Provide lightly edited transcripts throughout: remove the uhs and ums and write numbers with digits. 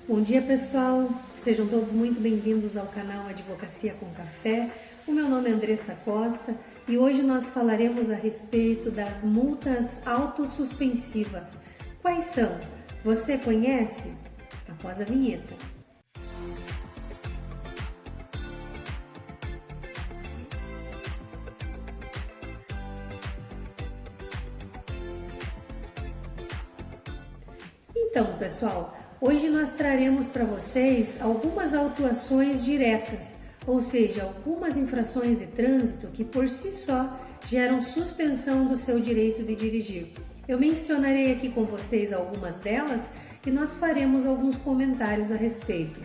Bom dia, pessoal. Sejam todos muito bem-vindos ao canal Advocacia com Café. O meu nome é Andressa Costa e hoje nós falaremos a respeito das multas autossuspensivas. Quais são? Você conhece? Após a vinheta. Então, pessoal, hoje nós traremos para vocês algumas autuações diretas, ou seja, algumas infrações de trânsito que por si só geram suspensão do seu direito de dirigir. Eu mencionarei aqui com vocês algumas delas e nós faremos alguns comentários a respeito.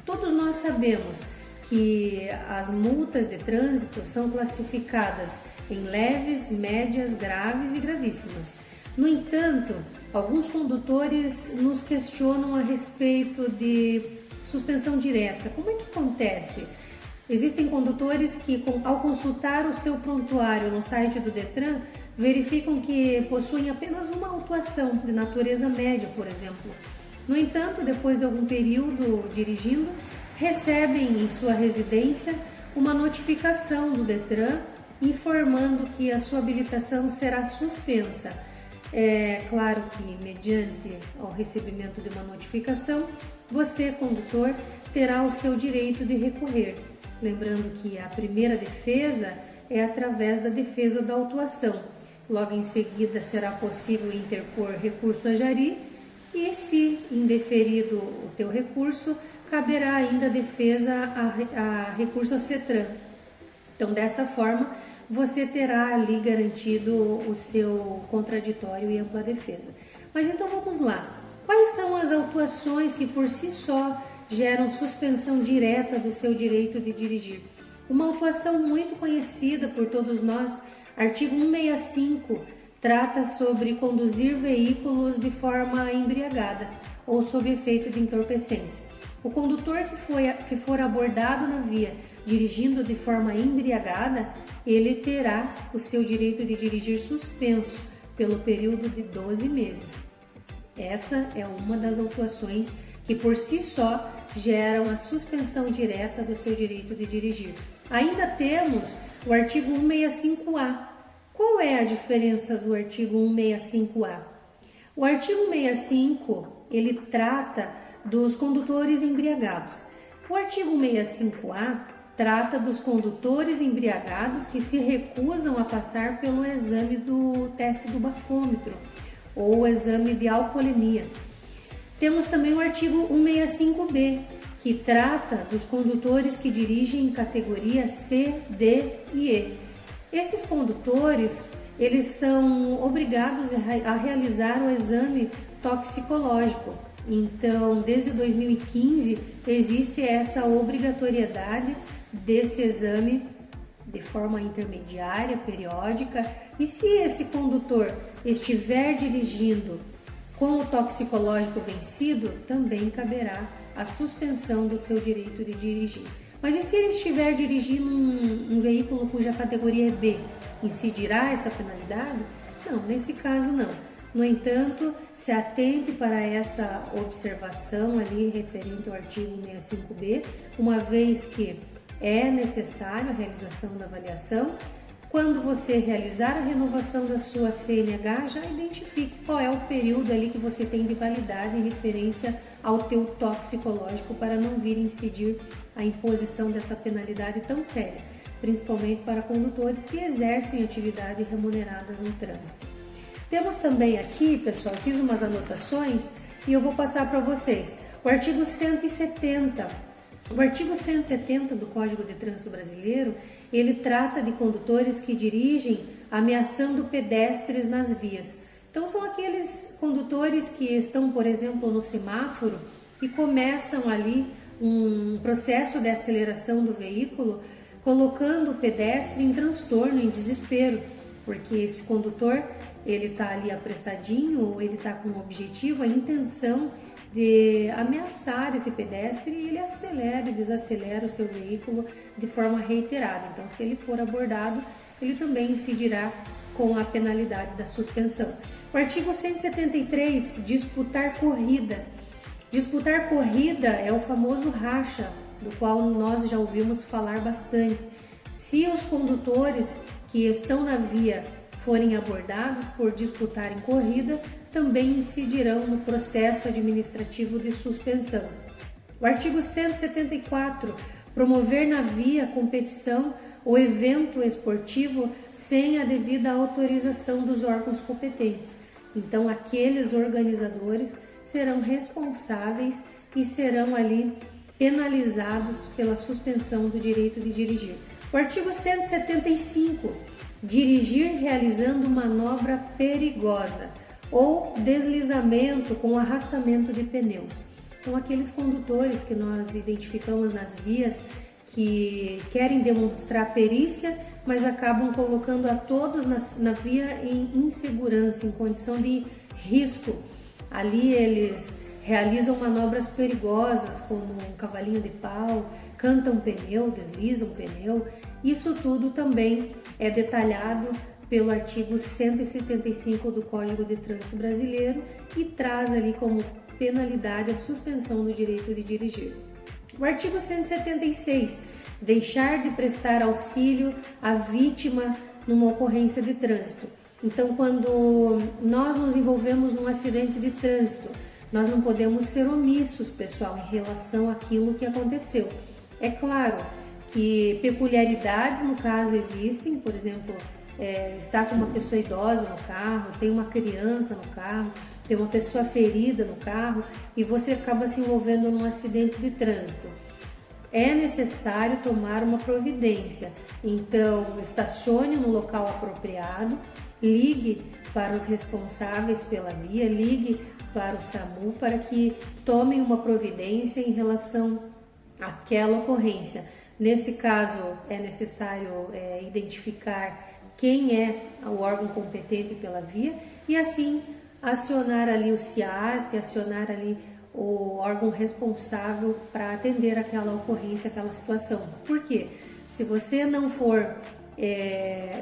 Todos nós sabemos que as multas de trânsito são classificadas em leves, médias, graves e gravíssimas. No entanto, alguns condutores nos questionam a respeito de suspensão direta. Como é que acontece? Existem condutores que, ao consultar o seu prontuário no site do Detran, verificam que possuem apenas uma autuação de natureza média, por exemplo. No entanto, depois de algum período dirigindo, recebem em sua residência uma notificação do Detran informando que a sua habilitação será suspensa. É claro que, mediante o recebimento de uma notificação, você, condutor, terá o seu direito de recorrer. Lembrando que a primeira defesa é através da defesa da autuação. Logo em seguida, será possível interpor recurso a jari e, se indeferido o teu recurso, caberá ainda a defesa a recurso a CETRAN. Então, dessa forma, você terá ali garantido o seu contraditório e ampla defesa. Mas então vamos lá. Quais são as autuações que por si só geram suspensão direta do seu direito de dirigir? Uma autuação muito conhecida por todos nós, artigo 165, trata sobre conduzir veículos de forma embriagada ou sob efeito de entorpecentes. O condutor que for abordado na via dirigindo de forma embriagada, ele terá o seu direito de dirigir suspenso pelo período de 12 meses. Essa é uma das autuações que por si só geram a suspensão direta do seu direito de dirigir. Ainda temos o artigo 165A. Qual é a diferença do artigo 165A? O artigo 165, ele trata dos condutores embriagados. O artigo 165A trata dos condutores embriagados que se recusam a passar pelo exame do teste do bafômetro ou o exame de alcoolemia. Temos também o artigo 165B, que trata dos condutores que dirigem em categoria C, D e E. Esses condutores, eles são obrigados a realizar o exame toxicológico. Então, desde 2015, existe essa obrigatoriedade desse exame de forma intermediária, periódica, e se esse condutor estiver dirigindo com o toxicológico vencido, também caberá a suspensão do seu direito de dirigir. Mas e se ele estiver dirigindo um veículo cuja categoria é B, incidirá essa penalidade? Não, nesse caso não. No entanto, se atente para essa observação ali referente ao artigo 165B, uma vez que é necessário a realização da avaliação. Quando você realizar a renovação da sua CNH, já identifique qual é o período ali que você tem de validade em referência ao teu toxicológico para não vir incidir a imposição dessa penalidade tão séria, principalmente para condutores que exercem atividades remuneradas no trânsito. Temos também aqui, pessoal, fiz umas anotações e eu vou passar para vocês. O artigo 170. O artigo 170 do Código de Trânsito Brasileiro, ele trata de condutores que dirigem ameaçando pedestres nas vias. Então, são aqueles condutores que estão, por exemplo, no semáforo e começam ali um processo de aceleração do veículo, colocando o pedestre em transtorno, em desespero, porque esse condutor, ele está ali apressadinho, ou ele está com o objetivo, a intenção de ameaçar esse pedestre e ele acelera e desacelera o seu veículo de forma reiterada. Então, se ele for abordado, ele também incidirá com a penalidade da suspensão. O artigo 173, disputar corrida. Disputar corrida é o famoso racha, do qual nós já ouvimos falar bastante. Se os condutores que estão na via forem abordados por disputarem corrida, também incidirão no processo administrativo de suspensão. O artigo 174, promover na via competição ou evento esportivo sem a devida autorização dos órgãos competentes. Então, aqueles organizadores serão responsáveis e serão ali penalizados pela suspensão do direito de dirigir. O artigo 175, dirigir realizando manobra perigosa ou deslizamento com arrastamento de pneus. Então, aqueles condutores que nós identificamos nas vias que querem demonstrar perícia, mas acabam colocando a todos na via em insegurança, em condição de risco. Ali eles realizam manobras perigosas, como um cavalinho de pau, cantam pneu, deslizam pneu. Isso tudo também é detalhado pelo artigo 175 do Código de Trânsito Brasileiro e traz ali como penalidade a suspensão do direito de dirigir. O artigo 176, deixar de prestar auxílio à vítima numa ocorrência de trânsito. Então, quando nós nos envolvemos num acidente de trânsito, nós não podemos ser omissos, pessoal, em relação àquilo que aconteceu. É claro que peculiaridades no caso existem, por exemplo, está com uma pessoa idosa no carro, tem uma criança no carro, tem uma pessoa ferida no carro e você acaba se envolvendo num acidente de trânsito. É necessário tomar uma providência. Então, estacione no local apropriado, ligue para os responsáveis pela via, ligue para o SAMU para que tomem uma providência em relação àquela ocorrência. Nesse caso, é necessário identificar quem é o órgão competente pela via e assim acionar ali o SIAT, acionar ali o órgão responsável para atender aquela ocorrência, aquela situação. Por quê? Se você não for,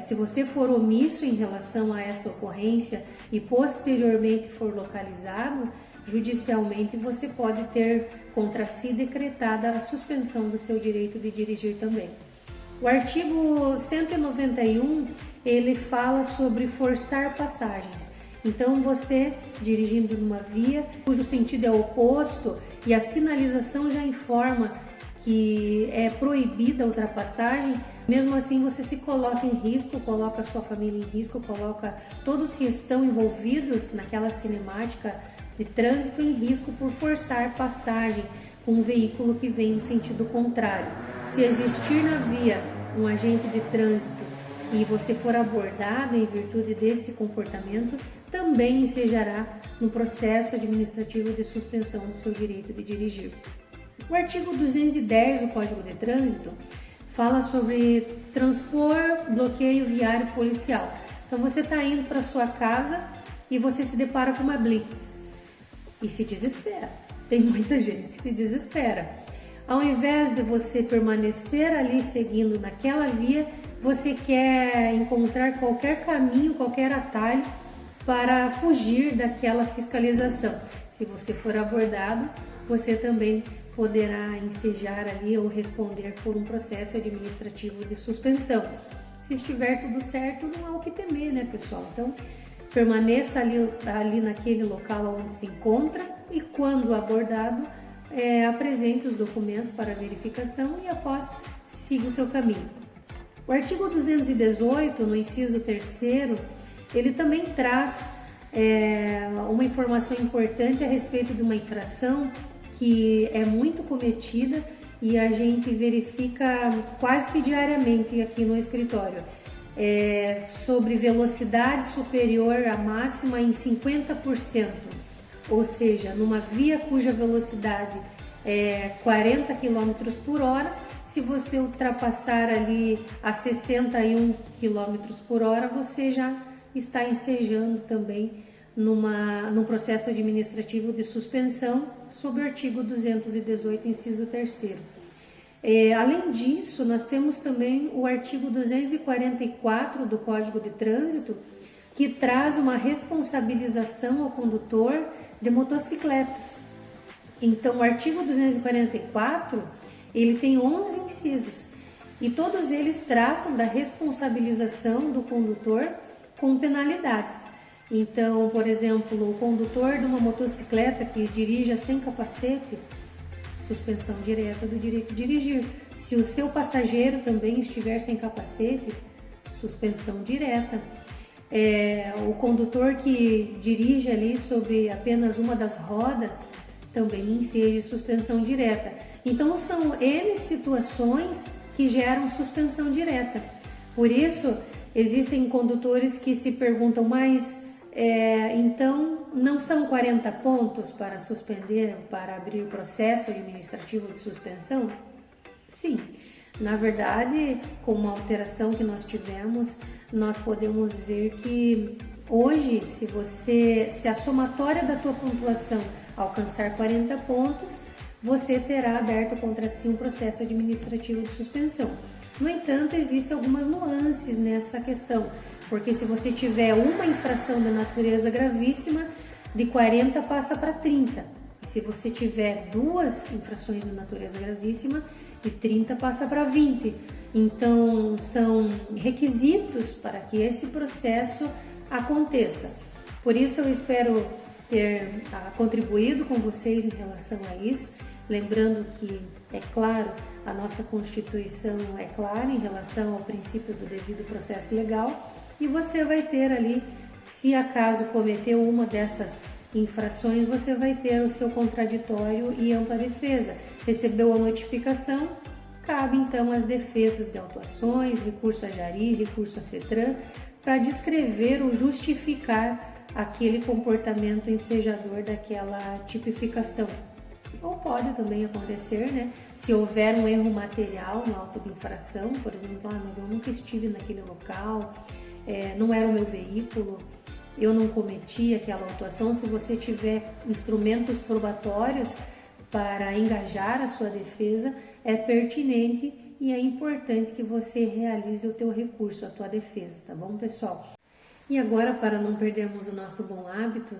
se você for omisso em relação a essa ocorrência e posteriormente for localizado, judicialmente você pode ter contra si decretada a suspensão do seu direito de dirigir também. O artigo 191, ele fala sobre forçar passagens. Então, você dirigindo numa via cujo sentido é oposto e a sinalização já informa que é proibida a ultrapassagem, mesmo assim você se coloca em risco, coloca a sua família em risco, coloca todos que estão envolvidos naquela cinemática de trânsito em risco por forçar passagem com um veículo que vem no sentido contrário. Se existir na via um agente de trânsito e você for abordado em virtude desse comportamento, também ensejará no processo administrativo de suspensão do seu direito de dirigir. O artigo 210 do Código de Trânsito fala sobre transpor bloqueio viário policial. Então você está indo para sua casa e você se depara com uma blitz e se desespera. Tem muita gente que se desespera. Ao invés de você permanecer ali seguindo naquela via, você quer encontrar qualquer caminho, qualquer atalho para fugir daquela fiscalização. Se você for abordado, você também poderá ensejar ali ou responder por um processo administrativo de suspensão. Se estiver tudo certo, não há o que temer, né, pessoal? Então, permaneça ali naquele local onde se encontra e, quando abordado, apresente os documentos para verificação e, após, siga o seu caminho. O artigo 218, no inciso 3º, ele também traz uma informação importante a respeito de uma infração que é muito cometida e a gente verifica quase que diariamente aqui no escritório. Sobre velocidade superior à máxima em 50%, ou seja, numa via cuja velocidade é 40 km por hora, se você ultrapassar ali a 61 km por hora, você já está ensejando também num processo administrativo de suspensão sob o artigo 218, inciso 3º. Além disso, nós temos também o artigo 244 do Código de Trânsito, que traz uma responsabilização ao condutor de motocicletas. Então, o artigo 244, ele tem 11 incisos e todos eles tratam da responsabilização do condutor com penalidades. Então, por exemplo, o condutor de uma motocicleta que dirija sem capacete, suspensão direta do direito de dirigir. Se o seu passageiro também estiver sem capacete, suspensão direta. O condutor que dirige ali sobre apenas uma das rodas também enseja suspensão direta. Então são N situações que geram suspensão direta. Por isso existem condutores que se perguntam, mas então não são 40 pontos para suspender, para abrir processo administrativo de suspensão? Sim. Na verdade, com uma alteração que nós tivemos, nós podemos ver que hoje, se a somatória da tua pontuação alcançar 40 pontos, você terá aberto contra si um processo administrativo de suspensão. No entanto, existem algumas nuances nessa questão, porque se você tiver uma infração de natureza gravíssima, de 40 passa para 30. E se você tiver duas infrações de natureza gravíssima, de 30 passa para 20. Então, são requisitos para que esse processo aconteça. Por isso, eu espero ter contribuído com vocês em relação a isso. Lembrando que, é claro, a nossa Constituição é clara em relação ao princípio do devido processo legal e você vai ter ali, se acaso cometeu uma dessas infrações, você vai ter o seu contraditório e ampla defesa. Recebeu a notificação, cabe então as defesas de autuações, recurso a Jari, recurso a CETRAN, para descrever ou justificar aquele comportamento ensejador daquela tipificação. Ou pode também acontecer, né? Se houver um erro material no auto de infração, por exemplo, mas eu nunca estive naquele local, não era o meu veículo, eu não cometi aquela autuação. Se você tiver instrumentos probatórios para engajar a sua defesa, é pertinente e é importante que você realize o teu recurso, a tua defesa, tá bom, pessoal? E agora, para não perdermos o nosso bom hábito,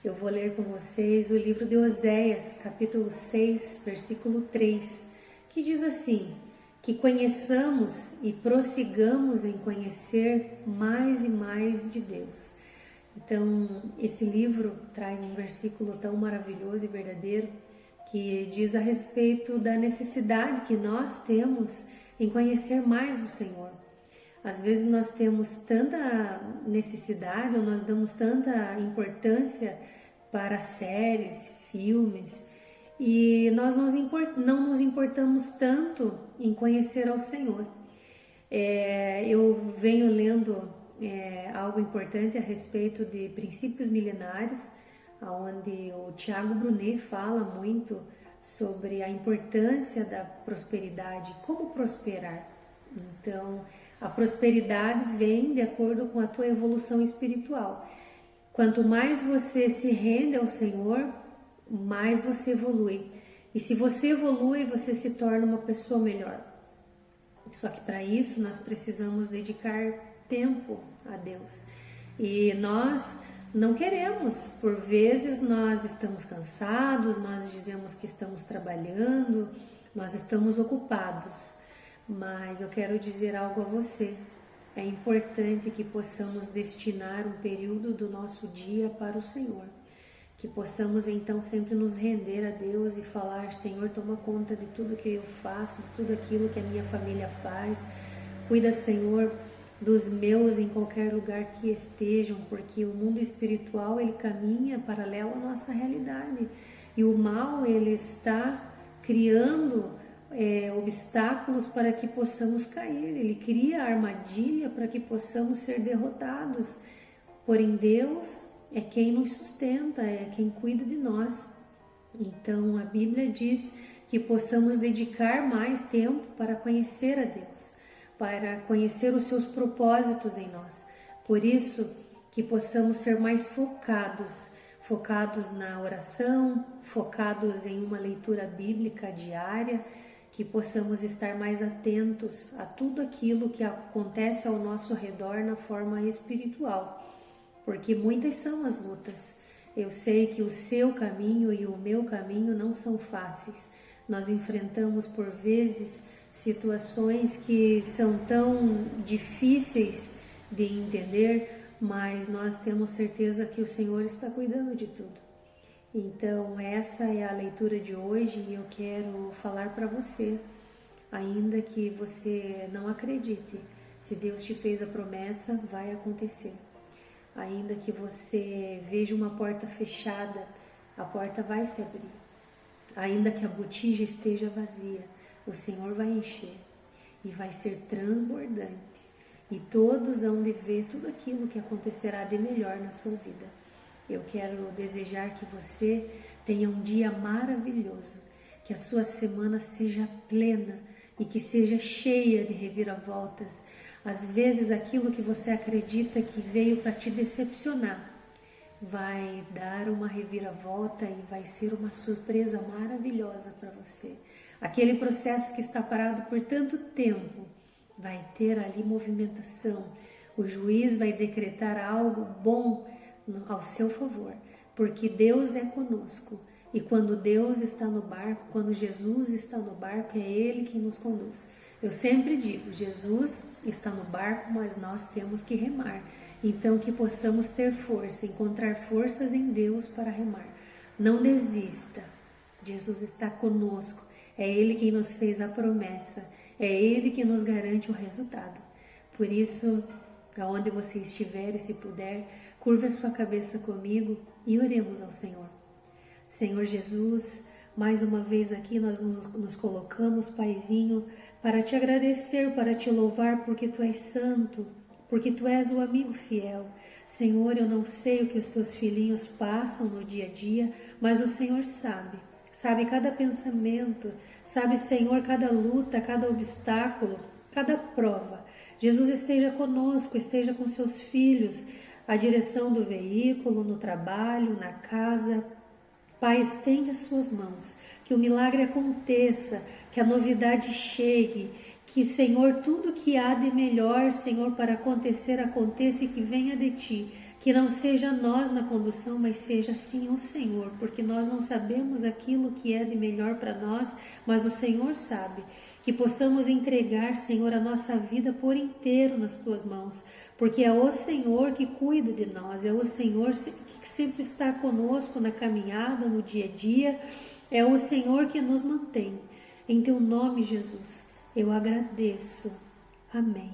eu vou ler com vocês o livro de Oséias, capítulo 6, versículo 3, que diz assim: que conheçamos e prossigamos em conhecer mais e mais de Deus. Então, esse livro traz um versículo tão maravilhoso e verdadeiro que diz a respeito da necessidade que nós temos em conhecer mais do Senhor. Às vezes nós temos tanta necessidade ou nós damos tanta importância para séries, filmes e nós não nos importamos tanto em conhecer ao Senhor. Eu venho lendo algo importante a respeito de princípios milenares, onde o Tiago Brunet fala muito sobre a importância da prosperidade, como prosperar. Então, a prosperidade vem de acordo com a tua evolução espiritual. Quanto mais você se rende ao Senhor, mais você evolui. E se você evolui, você se torna uma pessoa melhor. Só que para isso nós precisamos dedicar tempo a Deus. E nós não queremos, por vezes nós estamos cansados, nós dizemos que estamos trabalhando, nós estamos ocupados. Mas eu quero dizer algo a você. É importante que possamos destinar um período do nosso dia para o Senhor. Que possamos então sempre nos render a Deus e falar: Senhor, toma conta de tudo que eu faço, de tudo aquilo que a minha família faz. Cuida, Senhor, dos meus em qualquer lugar que estejam, porque o mundo espiritual ele caminha paralelo à nossa realidade. E o mal ele está criando obstáculos para que possamos cair. Ele cria armadilha para que possamos ser derrotados. Porém, Deus é quem nos sustenta, é quem cuida de nós. Então, a Bíblia diz que possamos dedicar mais tempo para conhecer a Deus, para conhecer os seus propósitos em nós. Por isso, que possamos ser mais focados na oração, focados em uma leitura bíblica diária, que possamos estar mais atentos a tudo aquilo que acontece ao nosso redor na forma espiritual, porque muitas são as lutas Eu sei que o seu caminho e o meu caminho não são fáceis. Nós enfrentamos por vezes situações que são tão difíceis de entender, mas nós temos certeza que o Senhor está cuidando de tudo. Então, essa é a leitura de hoje e eu quero falar para você, ainda que você não acredite, se Deus te fez a promessa, vai acontecer. Ainda que você veja uma porta fechada, a porta vai se abrir. Ainda que a botija esteja vazia, o Senhor vai encher e vai ser transbordante. E todos hão de ver tudo aquilo que acontecerá de melhor na sua vida. Eu quero desejar que você tenha um dia maravilhoso, que a sua semana seja plena e que seja cheia de reviravoltas. Às vezes aquilo que você acredita que veio para te decepcionar vai dar uma reviravolta e vai ser uma surpresa maravilhosa para você. Aquele processo que está parado por tanto tempo vai ter ali movimentação. O juiz vai decretar algo bom ao seu favor, porque Deus é conosco. E quando Deus está no barco, quando Jesus está no barco, é Ele quem nos conduz. Eu sempre digo, Jesus está no barco, mas nós temos que remar. Então que possamos ter força, encontrar forças em Deus para remar. Não desista, Jesus está conosco. É Ele quem nos fez a promessa, é Ele que nos garante o resultado. Por isso, aonde você estiver e se puder, curva a sua cabeça comigo e oremos ao Senhor. Senhor Jesus, mais uma vez aqui nós nos colocamos, Paizinho, para te agradecer, para te louvar, porque Tu és santo, porque Tu és o amigo fiel. Senhor, eu não sei o que os Teus filhinhos passam no dia a dia, mas o Senhor sabe cada pensamento, sabe, Senhor, cada luta, cada obstáculo, cada prova. Jesus esteja conosco, esteja com seus filhos, a direção do veículo, no trabalho, na casa. Pai, estende as suas mãos, que o milagre aconteça, que a novidade chegue, que, Senhor, tudo que há de melhor, Senhor, para acontecer, aconteça e que venha de Ti. Que não seja nós na condução, mas seja sim o Senhor, porque nós não sabemos aquilo que é de melhor para nós, mas o Senhor sabe. Que possamos entregar, Senhor, a nossa vida por inteiro nas Tuas mãos, porque é o Senhor que cuida de nós, é o Senhor que sempre está conosco na caminhada, no dia a dia, é o Senhor que nos mantém. Em Teu nome, Jesus, eu agradeço. Amém.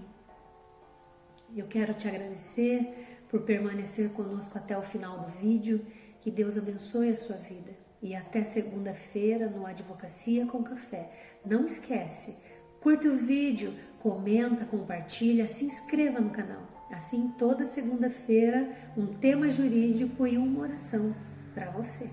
Eu quero te agradecer por permanecer conosco até o final do vídeo. Que Deus abençoe a sua vida. E até segunda-feira no Advocacia com Café. Não esquece, curta o vídeo, comenta, compartilha, se inscreva no canal. Assim, toda segunda-feira, um tema jurídico e uma oração para você.